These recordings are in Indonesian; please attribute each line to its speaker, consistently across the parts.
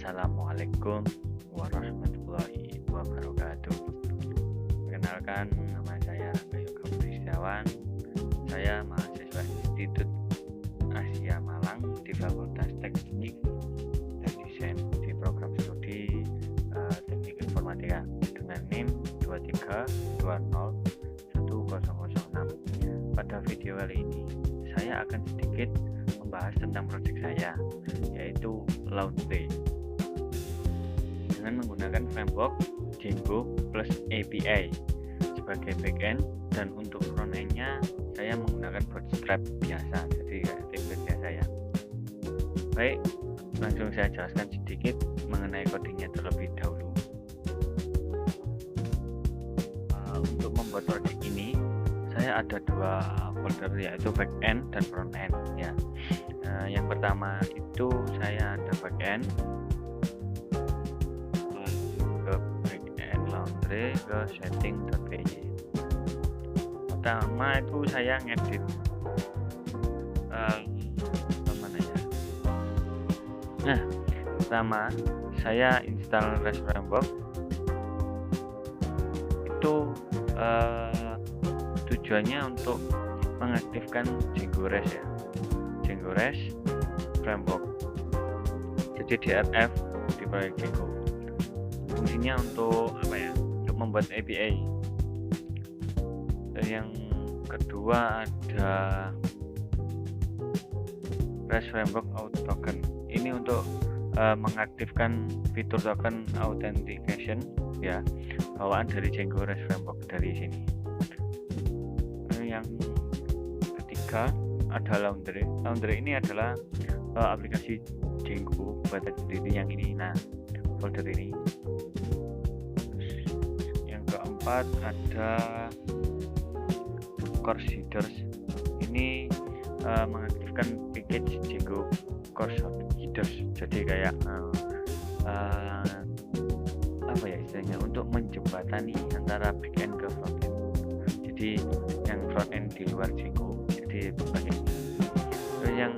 Speaker 1: Assalamualaikum warahmatullahi wabarakatuh. Perkenalkan, nama saya Rangga Yoga Setiawan. Saya mahasiswa Institut Asia Malang di Fakultas Teknik dan Desain di program studi Teknik Informatika dengan NIM 232010006. Pada video kali ini saya akan sedikit membahas tentang proyek saya, yaitu Laundry dengan menggunakan framework Django plus API sebagai backend, dan untuk frontend-nya saya menggunakan Bootstrap biasa, jadi template biasa ya. Baik, langsung saya jelaskan sedikit mengenai codingnya terlebih dahulu. Untuk membuat proyek ini saya ada dua folder, yaitu backend dan frontend ya. Yang pertama itu saya ada backend, ke backend Laundry, ke setting.py. Pertama itu saya ngedit pertama saya install REST framework. Itu tujuannya untuk mengaktifkan Django REST ya, Django REST framework, jadi DRF di proyek Django. Fungsinya untuk untuk membuat API. Dan yang kedua ada REST framework auth token. Ini untuk mengaktifkan fitur token authentication ya, bawaan dari Django REST framework dari sini. Yang ketiga ada Laundry. Laundry ini adalah aplikasi Django buatan sendiri yang ini, folder ini. Yang keempat ada Course Headers. Ini mengaktifkan package Django Course Headers, jadi kayak istilahnya untuk menjembatani antara backend ke frontend. Jadi yang frontend di luar Django, jadi sebagainya. Terus yang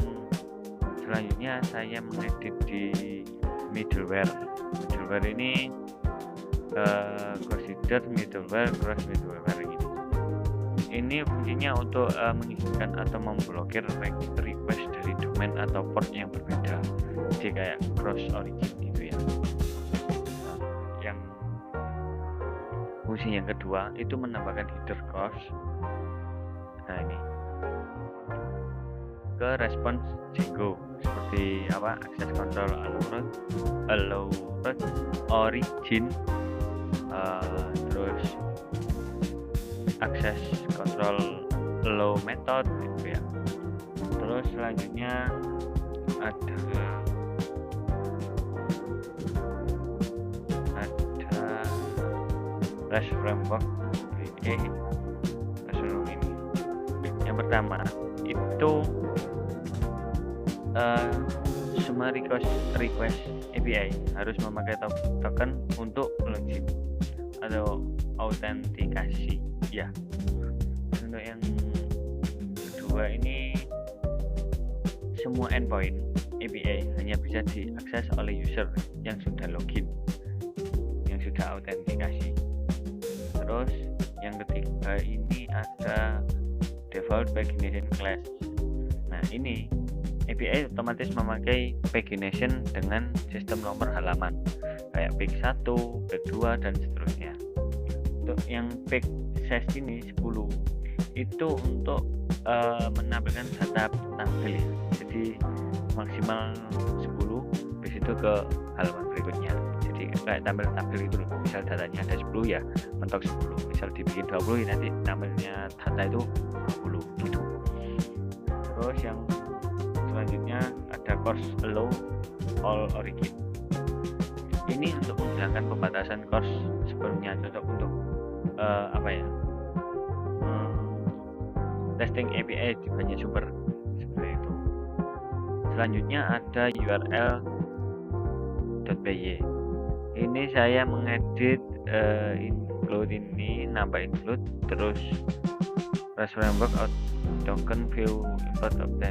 Speaker 1: selanjutnya saya mengedit di middleware. Middleware ini cross header, middleware, cross middleware ini. Ini fungsinya untuk mengizinkan atau memblokir request dari domain atau port yang berbeda. Jadi kayak cross origin gitu ya. Yang fungsi yang kedua itu menambahkan header course. Ini ke response Django seperti access control allow root, origin, terus access control allow method gitu ya. Terus selanjutnya ada REST framework ini. Yang pertama itu semua request API harus memakai token untuk login atau autentikasi ya. Untuk yang kedua ini semua endpoint API hanya bisa diakses oleh user yang sudah login, yang sudah autentikasi. Terus yang ketiga ini ada default pagination class. Ini API otomatis memakai pagination dengan sistem nomor halaman kayak page 1, page 2 dan seterusnya. Untuk yang page size ini 10 itu untuk menampilkan data tabel ya. Jadi maksimal 10, habis itu ke halaman berikutnya. Jadi kayak tabel itu, misal datanya ada 10 ya, mentok 10. Misal dibikin 20 ya, nanti tabelnya data itu 20 gitu. Terus yang selanjutnya ada course allow all origin. Ini untuk menghilangkan pembatasan course sebelumnya, cocok untuk testing API di banyak sumber seperti itu. Selanjutnya ada url.py. Ini saya mengedit include ini, nambah include, terus REST framework out token view import of the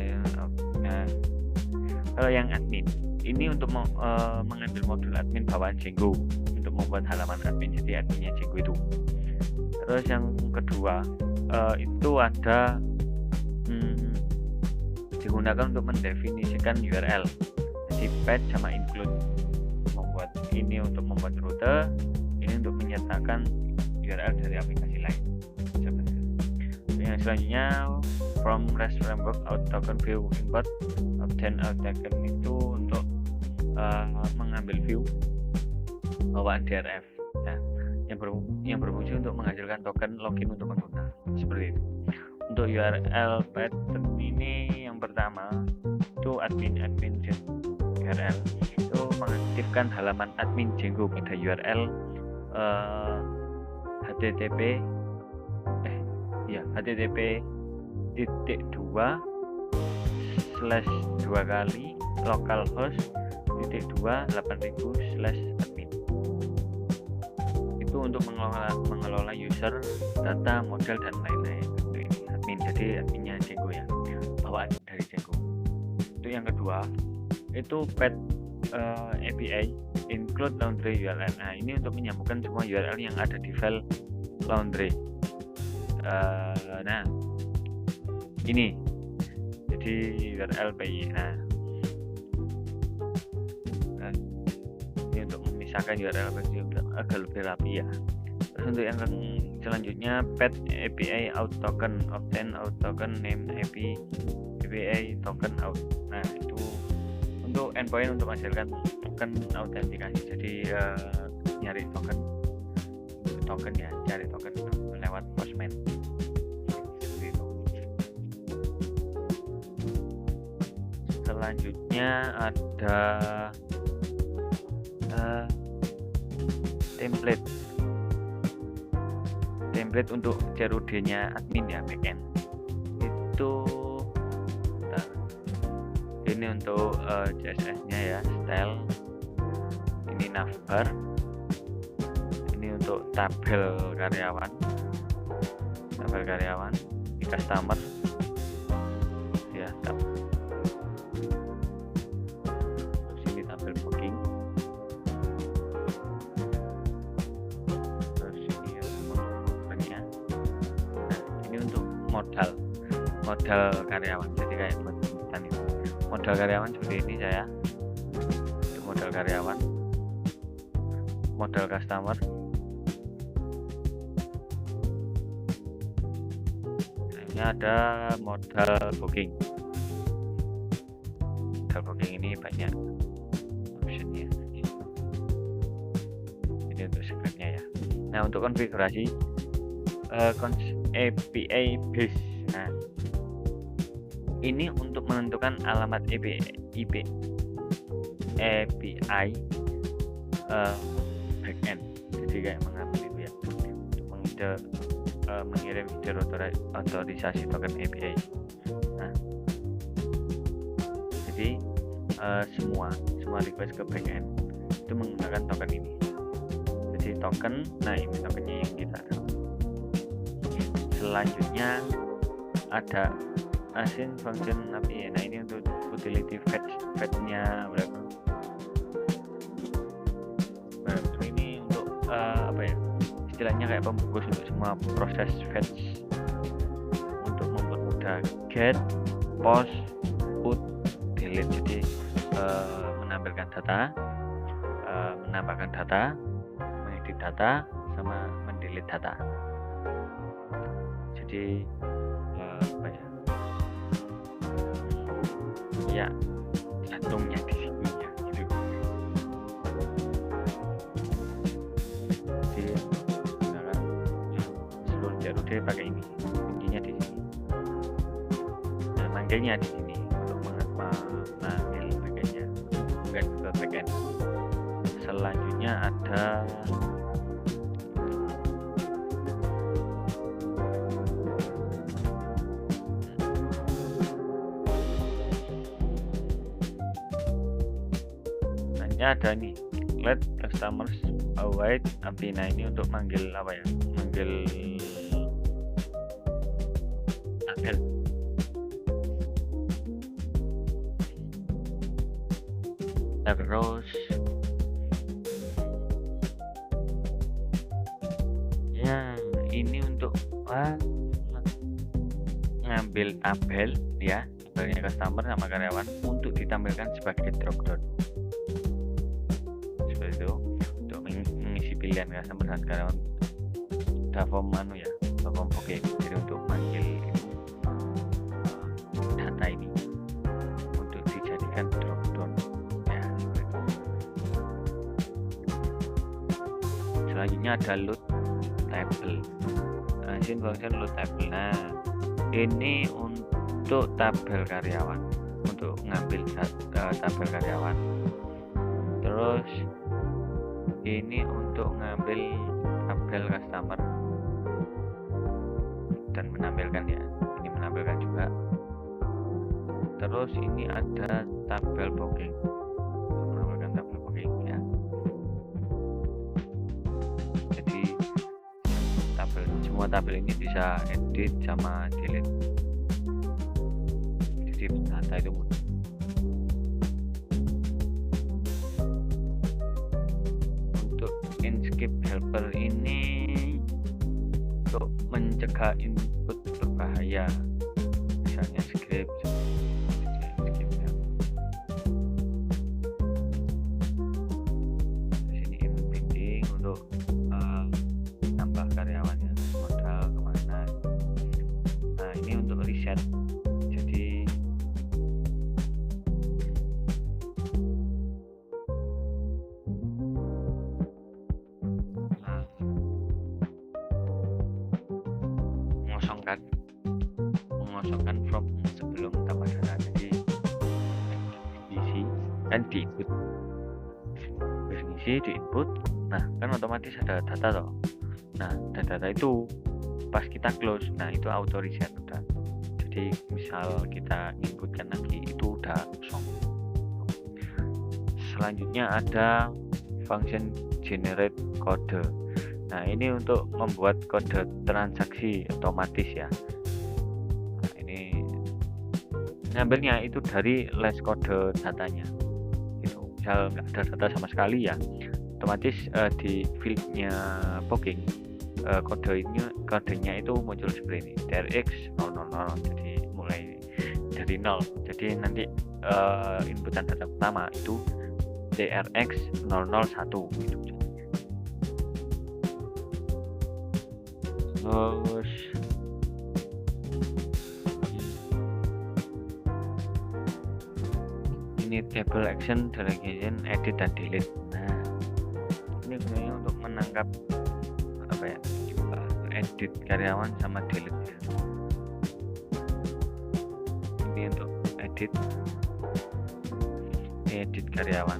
Speaker 1: kalau yang admin ini untuk mengambil modul admin bawaan Django untuk membuat halaman admin, jadi adminnya Django itu. Terus yang kedua itu ada digunakan untuk mendefinisikan URL, jadi pet sama include. Membuat ini untuk membuat rute, ini untuk menyertakan URL dari aplikasi lain. Seperti itu. Yang selanjutnya from REST framework out token view import obtain out token itu untuk mengambil view bawaan DRF ya, yang berfungsi untuk menghasilkan token login untuk pengguna. Seperti itu. Untuk URL pattern ini yang pertama itu admin URL itu mengaktifkan halaman admin Django pada URL http http://localhost:/8000/admin. Itu untuk mengelola user, data, model dan lain-lain. Ini admin, jadi adminnya Django ya, bawaan dari Django. Itu yang kedua, itu pet API include laundry URL. Nah, ini untuk menyambungkan semua URL yang ada di file laundry. Nah, ini jadi URL PI. Nah, ini untuk memisahkan URL agar lebih rapi ya. Terus untuk yang selanjutnya pet API out token obtain out token name API token out. Nah, itu untuk endpoint untuk menghasilkan token autentikasi, jadi nyari token ya, cari token lewat Postman. Selanjutnya ada template untuk CRUD-nya admin ya, backend. Itu ini untuk CSS-nya ya, style. Ini navbar. Ini untuk tabel karyawan. Ini customer ya, sini tabel booking. Terus ini ya modalnya. Nah, ini untuk modal karyawan, jadi kayak penjemputan itu. Modal karyawan seperti ini saya. Itu modal karyawan. Modal customer. Ada modal booking. Modal booking ini banyak optionnya. Ini untuk scriptnya ya. Nah, untuk konfigurasi API base. Nah, ini untuk menentukan alamat API backend. Jadi kayak mengambil itu ya, untuk mengirim ide otorisasi token API. Nah, jadi semua request ke backend itu menggunakan token ini. Jadi token, nah ini tokennya yang kita ada. Selanjutnya ada async function API. Nah, ini untuk utility fetch-nya berapa? Ini untuk apa ya? Istilahnya kayak pembungkus untuk semua proses fetch untuk mempermudah get, post, put, delete. Jadi menampilkan data, menambahkan data, mengedit data, sama mendelete data. Jadi apa ya? Jantungnya di sini ya, gitu. Jadi CRUD pakai ini, kuncinya di sini. Nah, manggilnya di sini untuk mengambil backendnya, bukan ke backend. Selanjutnya ada nih, let customers await API. Nah, ini untuk manggil apa ya? Manggil tabel. Terus ya ini untuk ngambil tabel ya, tabelnya customer sama karyawan untuk ditampilkan sebagai drop down seperti itu, untuk mengisi pilihan customer dan karyawan. Ada form form booking, jadi untuk manggil data ini untuk dijadikan drop down ya, seperti itu. Selanjutnya ada load table. Izin function load table. Nah, ini untuk tabel karyawan, untuk ngambil tabel karyawan. Terus ini untuk ngambil tabel customer dan menampilkan ya, ini menampilkan juga. Terus ini ada tabel booking, menampilkan tabel booking ya. Jadi semua tabel ini bisa edit sama delete, jadi data itu mudah. Untuk Inkscape helper ini untuk mencegah input berbahaya, misalnya script ya. Di sini input bidding untuk nambah karyawannya, modal kemana. Nah, ini untuk riset, jadi mengosongkan form sebelum tambah data, jadi diisi dan diinput, diisi di input. Nah, kan otomatis ada data toh. Nah, data itu pas kita close, nah itu auto reset udah. Jadi misal kita inputkan lagi itu udah kosong. Selanjutnya ada function generate kode. Nah, ini untuk membuat kode transaksi otomatis ya. Nah, ini ngambilnya itu dari list kode datanya. Gitu. Misal nggak ada data sama sekali ya, otomatis di fieldnya booking kodenya itu muncul seperti ini, DRX 000, jadi mulai dari 0. Jadi nanti inputan data pertama itu DRX 001 gitu. Terus ini table action, delegation, edit dan delete. Nah, ini gunanya untuk menangkap edit karyawan sama delete ya. Ini untuk edit karyawan,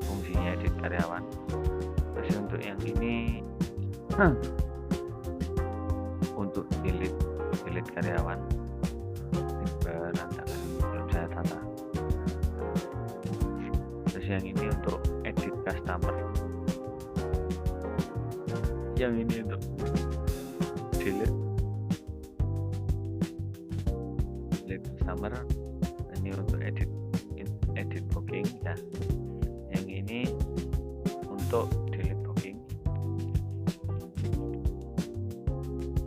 Speaker 1: fungsinya edit karyawan. Terus untuk yang ini untuk delete karyawan, berantakan, belum saya tata. Terus yang ini untuk edit customer, yang ini untuk delete customer, ini untuk edit booking ya. Yang ini untuk delete booking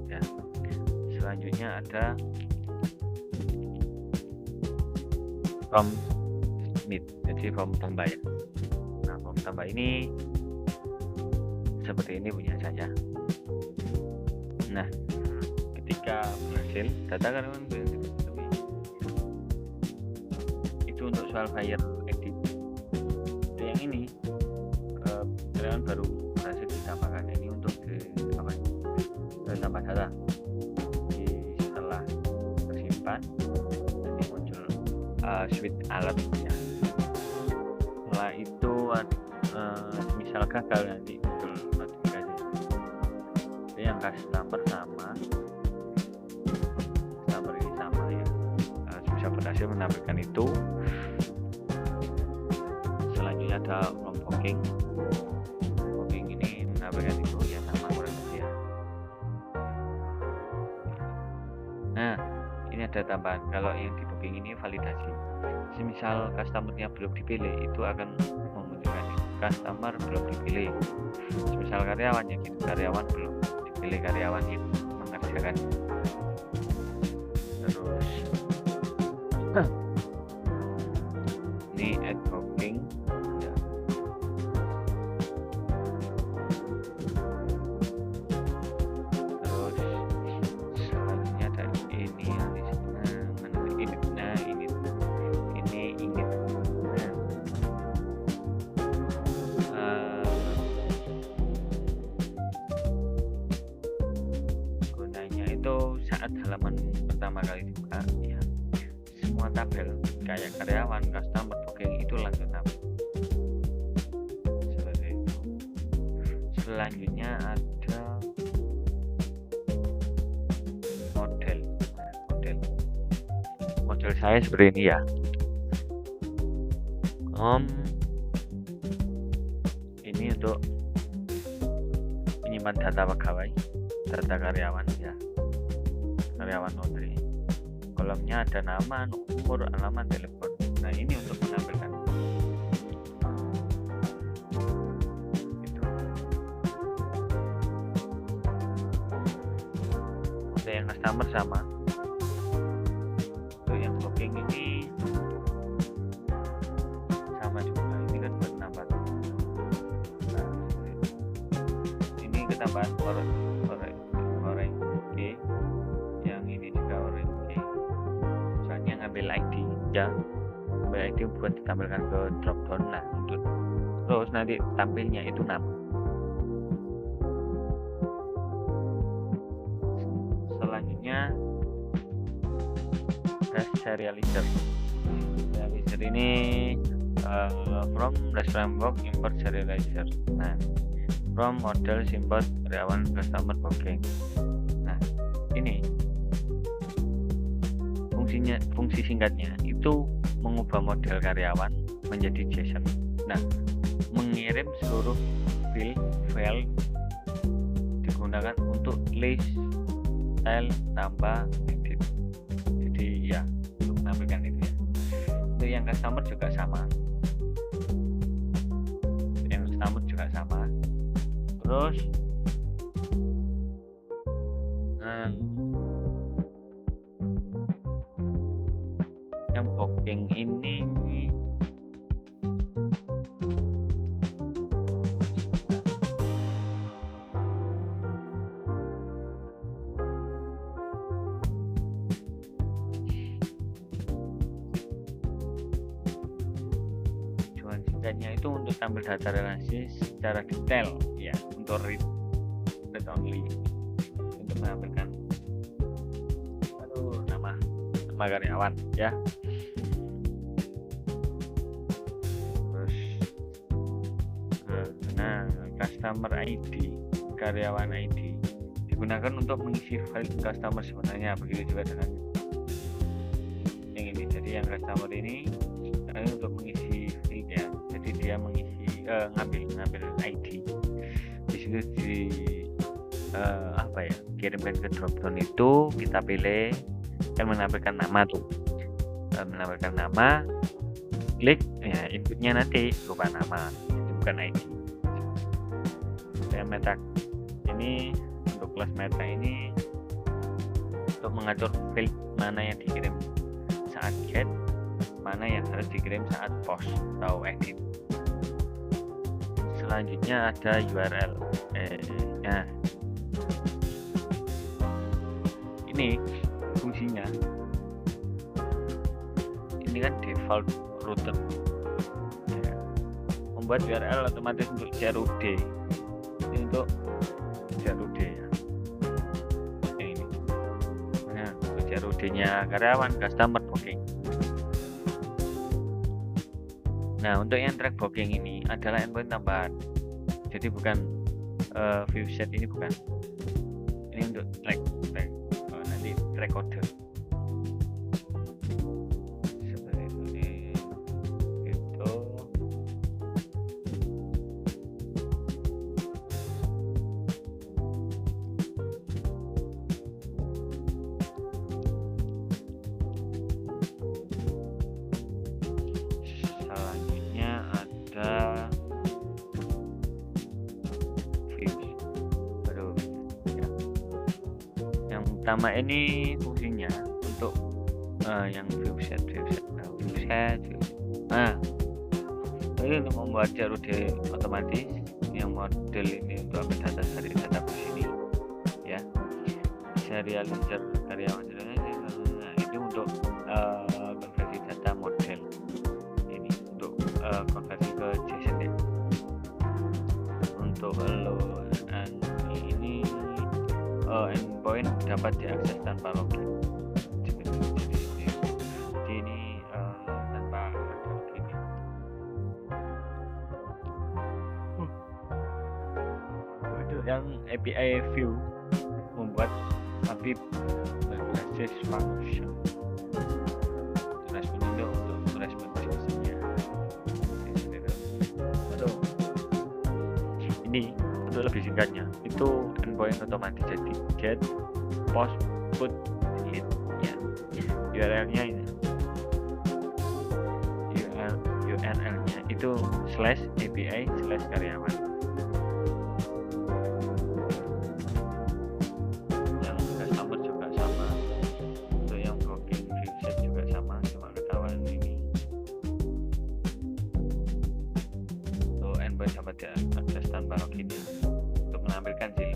Speaker 1: ya. Selanjutnya ada form submit, jadi form tambah ya. Nah, form tambah ini seperti ini punya saja. Nah, ketika berhasil data karyawan itu untuk soal fire edit. Yang ini karyawan baru berhasil ditambahkan, ini untuk tambah data. Jadi setelah tersimpan nanti muncul switch alert ya. Setelah itu misal gagal nanti muncul notifikasi. Yang customer ini sama ya, bisa berhasil menampilkan itu. Selanjutnya ada form booking ini menampilkan itu ya, sama kurang lebih ya. Nah, ini ada ada tambahan kalau yang di booking ini validasi. Semisal customernya belum dipilih, itu akan memunculkan customer belum dipilih. Semisal karyawannya gitu, karyawan belum dipilih, karyawan itu mengerjakan. Terus ini add booking ya. Terus selanjutnya ada ini yang di sana ini init gunanya itu saat halaman pertama kali dibuka ya, semua tabel kayak karyawan, customer, booking itu langsung nampil seperti itu. Selanjutnya ada model saya seperti ini ya. Ini untuk menyimpan data pegawai, data karyawan ya, karyawan laundry. Kolomnya ada nama, nomor, alamat, telepon. Nah ini untuk menampilkan itu. Untuk yang customer sama. Untuk yang booking ini sama juga. Ini kan buat nambah. Nah, ini ketambahan orang G. Yang ini juga orang G. Soalnya ngambil ID ya. Ngambil ID buat ditampilkan ke drop down lah untuk terus nanti tampilnya itu nama. Selanjutnya serializer. Serializer ini from restaurant book import serializer. Nah, from model import karyawan customer booking. Nah, ini fungsi singkatnya itu mengubah model karyawan menjadi JSON. Nah, mengirim seluruh file digunakan untuk list, style, tambah, edit. Jadi ya untuk menampilkan itu ya. Untuk yang customer juga sama. Terus yang booking ini singkatnya itu untuk tampil data relasi secara detail ya, untuk read only, untuk menampilkan nama karyawan ya. Terus customer ID, karyawan ID digunakan untuk mengisi file customer sebenarnya, begitu juga dengan yang ini. Jadi yang customer ini untuk mengisi file ya, jadi dia mengisi ngambil ID di situ, kirimkan ke dropdown itu, kita pilih kan menampilkan nama tuh, menampilkan nama, klik ya, inputnya nanti berupa nama, itu bukan ID. Saya meta ini untuk kelas meta ini untuk mengatur file mana yang dikirim saat get, mana yang harus dikirim saat post atau edit. Selanjutnya ada URL. Nah, ini fungsinya. Ini kan default router. Ya. Membuat URL otomatis untuk CRUD. Ini untuk CRUD ya. Ini. Nah, untuk CRUD-nya karyawan, customer, booking. Nah, untuk yang track booking ini adalah endpoint tambahan. Jadi bukan view set, ini bukan. Ini untuk track nanti track code. Seperti ini. Gitu. pertama ini fungsinya untuk yang viewset. Nah, ini untuk membuat CRUD otomatis yang model ini untuk update data dari database ini ya. Serializer karyawan itu untuk konversi data model ini untuk konversi ke JSON ya. Untuk ini endpoint dapat diakses tanpa login. Jadi ini tanpa login. Untuk yang API view membuat tapi berbasis function. Respon itu untuk respon jenisnya. Ini untuk lebih singkatnya itu endpoint otomatis, jadi get, post, put, hit ya. URL-nya ini URL-nya itu /API/karyawan. Yang customer juga sama, untuk yang blocking viewset juga sama, cuma ketahuan ini untuk endpoint dapat diakses tanpa login ya, untuk menampilkan sih.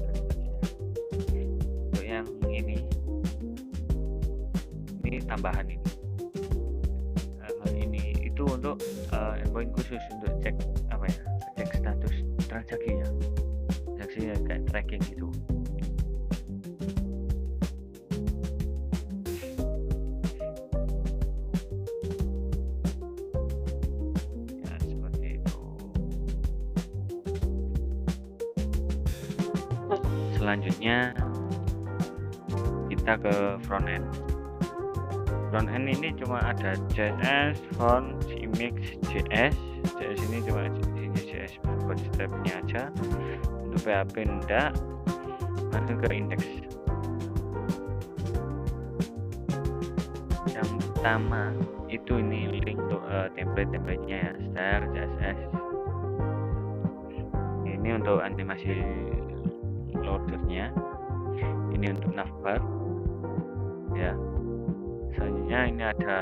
Speaker 1: Untuk yang ini tambahan ini itu untuk endpoint khusus untuk cek cek status transaksi ya, transaksi kayak tracking gitu. Ya seperti itu. Selanjutnya kita ke front end. Front end ini cuma ada JS, font, image, JS ini cuma JS buat stepnya aja. Untuk PHP enggak, langsung ke index. Yang pertama itu ini link untuk template-templatenya ya, style, CSS. Ini untuk animasi loadernya, ini untuk navbar ya. Selanjutnya ini ada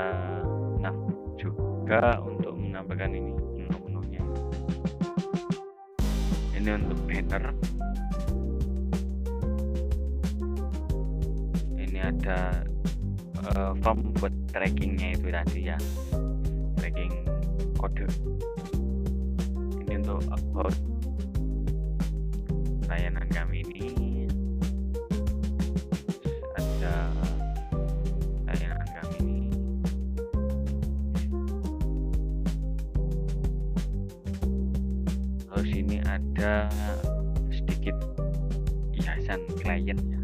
Speaker 1: nav juga untuk menampilkan ini menu-menunya. Ini untuk banner. Ini ada form buat trackingnya itu tadi ya, tracking kode. Ini untuk about layanan kami ini. Ada layanan kami ini. Terus ini ada sedikit hiasan kliennya.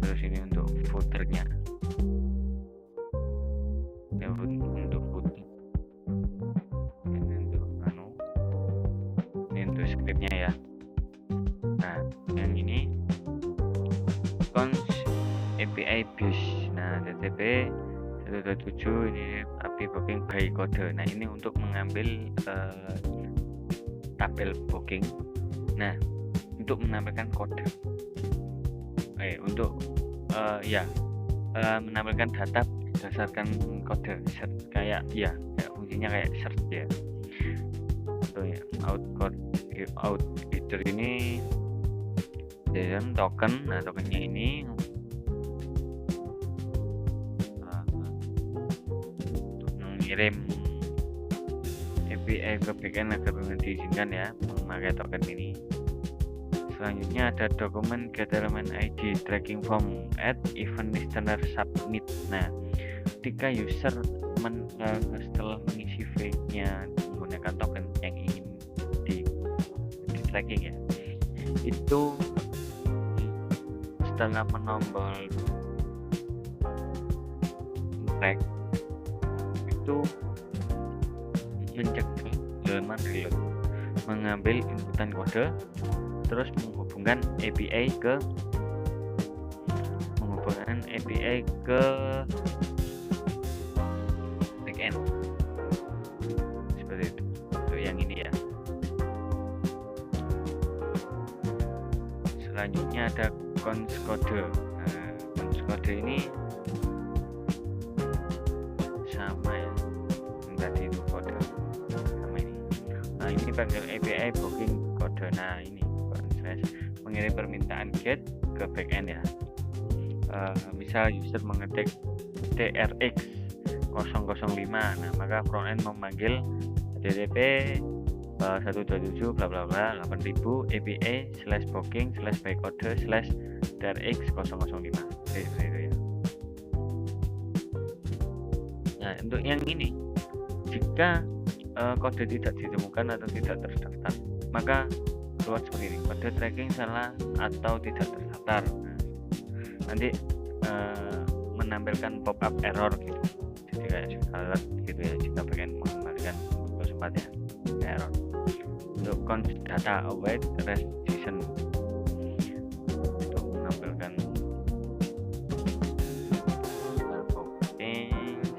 Speaker 1: Terus ini untuk footernya. Ini untuk footer. Ini untuk ini untuk scriptnya ya. Nah, yang ini cons API BIOS. Nah, HTTP 127 ini API booking by kode. Nah, ini untuk mengambil tabel booking. Nah, untuk menampilkan kode. Untuk menampilkan data berdasarkan kode search, kayak fungsinya kayak search ya. Untuk out feature ini JSON token. Nah, tokennya ini untuk mengirim API ke backend agar diizinkan ya memakai token ini. Selanjutnya ada dokumen get element ID tracking form add event listener submit. Nah, ketika user setelah mengisi file-nya menggunakan token yang ingin di tracking ya, itu setelah menombol track itu mencegah halaman reload, mengambil inputan kode, terus menghubungkan API ke backend seperti itu. Untuk yang ini ya. Selanjutnya ada cons kode. Cons kode ini sama ya, yang tadi itu kode sama ini. Nah, ini panggil API booking kode. Nah, ini mengirim permintaan GET ke backend ya. Misal user mengetik TRX 005, nah maka frontend memanggil HTTP 127 bla bla bla 8000 API /booking /bytecode /TRX 005. Itu ya. Nah, untuk yang ini, jika kode tidak ditemukan atau tidak terdaftar, maka keluar seperti ini, kode tracking salah atau tidak terdaftar. Nah, nanti menampilkan pop up error gitu, jadi kayak alert gitu ya, jika pengen mengembalikan tempatnya error. Untuk cons data await restriction, untuk menampilkan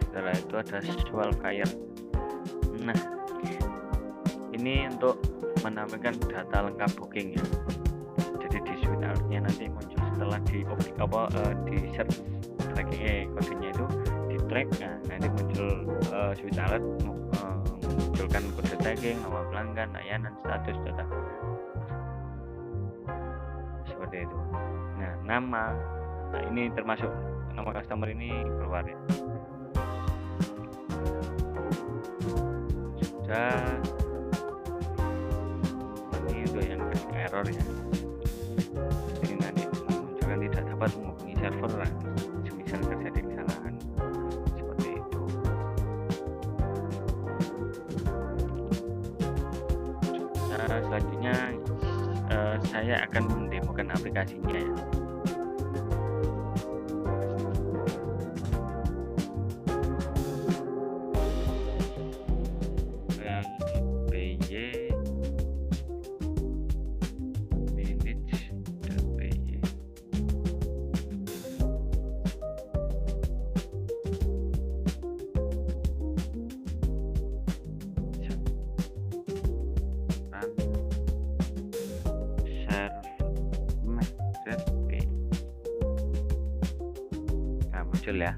Speaker 1: setelah itu ada swell fire. Nah, ini untuk menampilkan data lengkap booking ya. Jadi di suite alertnya nanti muncul setelah di search tracking kodenya itu di track, nah nanti muncul suite alert munculkan kode tracking, nama pelanggan, layanan, status, data seperti itu. Nah, nama, nah ini termasuk nama customer ini keluar ya. Sudah. Ini untuk yang error ya. Ini nanti menunjukkan tidak dapat menghubungi server lah, semisal terjadi kesalahan seperti itu. Nah, selanjutnya saya akan mendemokan aplikasinya ya. Muncul ya.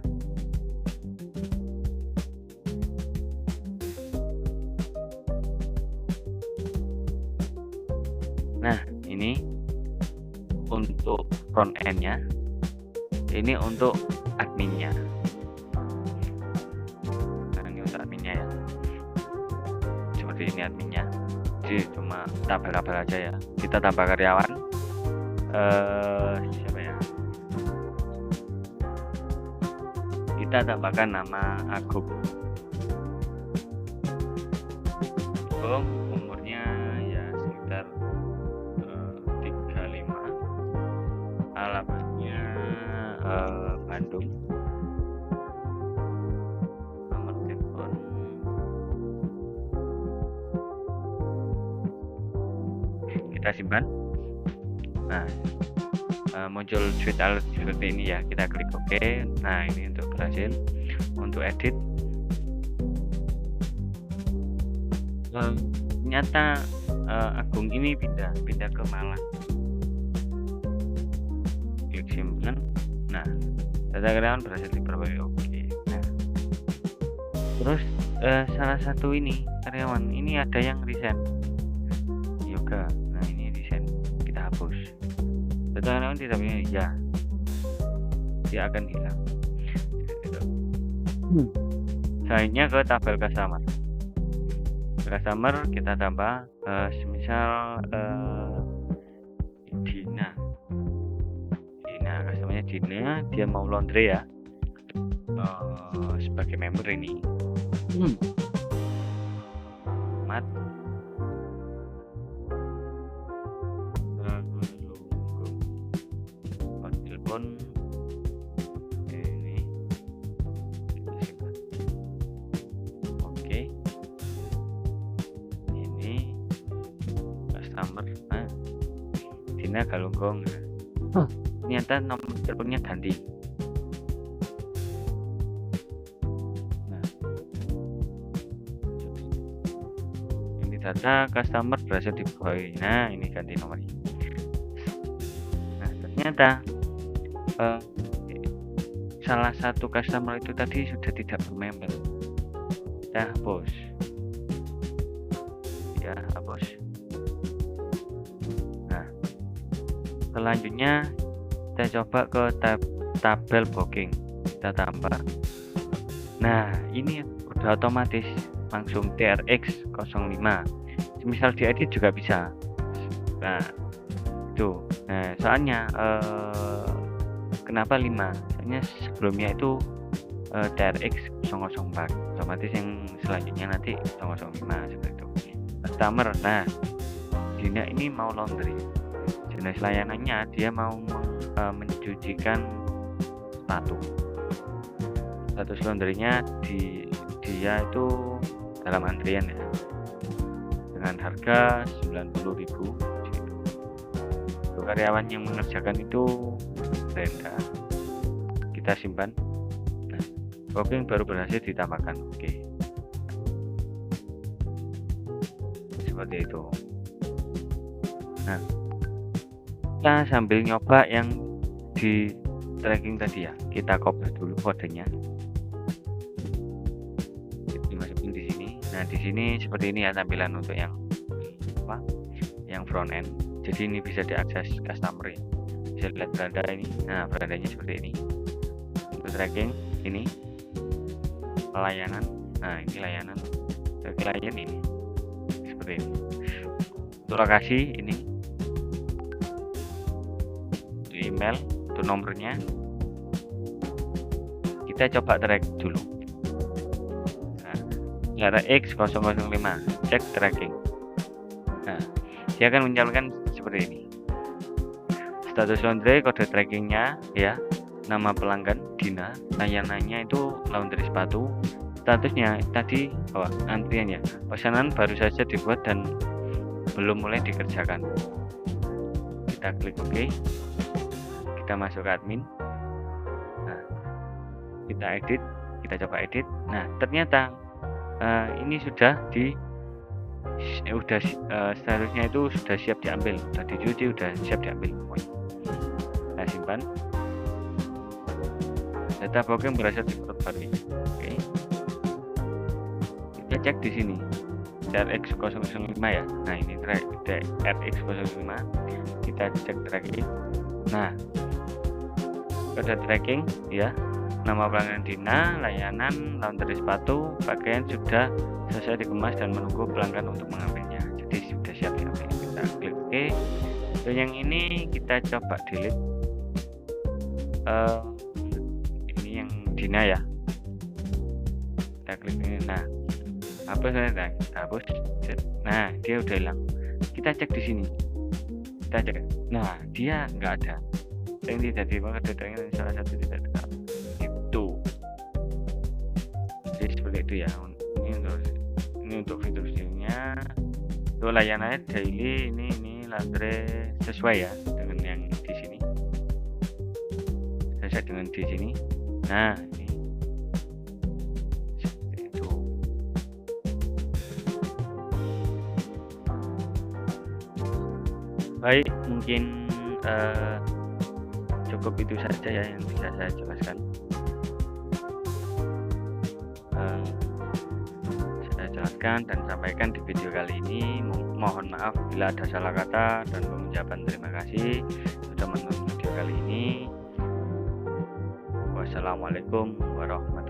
Speaker 1: Nah, ini untuk front end-nya, ini untuk adminnya. Nah, ini untuk adminnya ya. Seperti ini adminnya. Jadi cuma tabel-tabel aja ya. Kita tambah karyawan. Siapa ya? Kita tambahkan nama Agung. Umurnya ya sekitar 35. Alamatnya Bandung. Nomor telepon kita simpan. Nah, muncul suite alert seperti ini ya, kita klik OK. Nah, ini untuk berhasil. Untuk edit, ternyata Agung ini pindah ke Malang. Klik simpan. Nah, data karyawan berhasil diperoleh. Oke. Nah, terus salah satu ini karyawan ini ada yang resign yoga. Nah, ini resign, kita hapus. Data karyawan tidak punya, ya dia akan hilang. Selanjutnya ke tabel customer kita tambah semisal Dina, customernya Dina, dia mau laundry ya, sebagai member ini. Mat telepon ini. Oke, ini customer. Nah, Dina Galunggong. Ternyata nomor teleponnya ganti. Nah, ini data customer berhasil dibuai. Nah, ini ganti nomornya. Nah, ternyata ternyata eh, salah satu customer itu tadi sudah tidak bermember. Kita hapus ya, hapus. Nah, selanjutnya kita coba ke tabel booking, kita tambah. Nah, ini udah otomatis langsung TRX 05. Misal diedit juga bisa. Nah, itu. Nah, soalnya kenapa 5? Soalnya sebelumnya itu TRX 004. Otomatis yang selanjutnya nanti 005 seperti itu. Customer. Nah, Dina ini mau laundry. Jenis layanannya dia mau mencucikan sepatu. Status laundrynya dia itu dalam antrian ya, dengan harga 90.000 gitu. Untuk karyawan yang mengerjakan itu Brenda. Kita simpan. Nah, booking baru berhasil ditambahkan. Oke. Seperti itu. Nah, kita sambil nyoba yang di tracking tadi ya, kita copy dulu kodenya, dimasukin di sini. Nah, di sini seperti ini ya tampilan untuk yang front end. Jadi ini bisa diakses customer ya. Bisa lihat beranda ini. Nah, berandanya seperti ini. Untuk tracking ini layanan. Nah, ini layanan. Klien ini seperti ini. Untuk lokasi ini, email, untuk nomornya kita coba track dulu. Nah, X005 cek tracking. Nah, dia akan menyalurkan seperti ini. Status laundry, kode trackingnya ya, nama pelanggan Dina, layanannya itu laundry sepatu. Statusnya tadi antrian ya, pesanan baru saja dibuat dan belum mulai dikerjakan. Kita klik OK. Kita masuk ke admin. Nah, kita edit, kita coba edit. Nah, ternyata ini sudah statusnya itu sudah siap diambil, sudah dicuci, sudah siap diambil. Kita simpan. Data booking berhasil diperbarui. Oke. Kita cek di sini. TRX 005 ya. Nah, ini TRX 005. Kita cek tracking. Nah, kode tracking ya, nama pelanggan Dina, layanan laundry sepatu, pakaian sudah selesai dikemas dan menunggu pelanggan untuk mengambilnya. Jadi sudah siap diambil. Kita klik OK. Untuk yang ini kita coba delete. Ini yang Dina ya. Kita klik ini. Nah, hapus, kita hapus. Nah, dia udah hilang. Kita cek di sini. Kita cek. Nah, dia nggak ada. Yang tidak dipakai datanya salah satu tidak tetap. Itu. Jadi seperti itu ya. Ini untuk fitur-fiturnya. Untuk layanannya daily ini laundry sesuai ya dengan yang di sini. Sesuai dengan di sini. Nah, ini seperti itu. Baik, mungkin cukup itu saja ya yang bisa saya jelaskan. Saya jelaskan dan sampaikan di video kali ini. Mohon maaf bila ada salah kata dan pengucapan terima kasih sudah menonton video kali ini. Wassalamualaikum warahmatullahi wabarakatuh.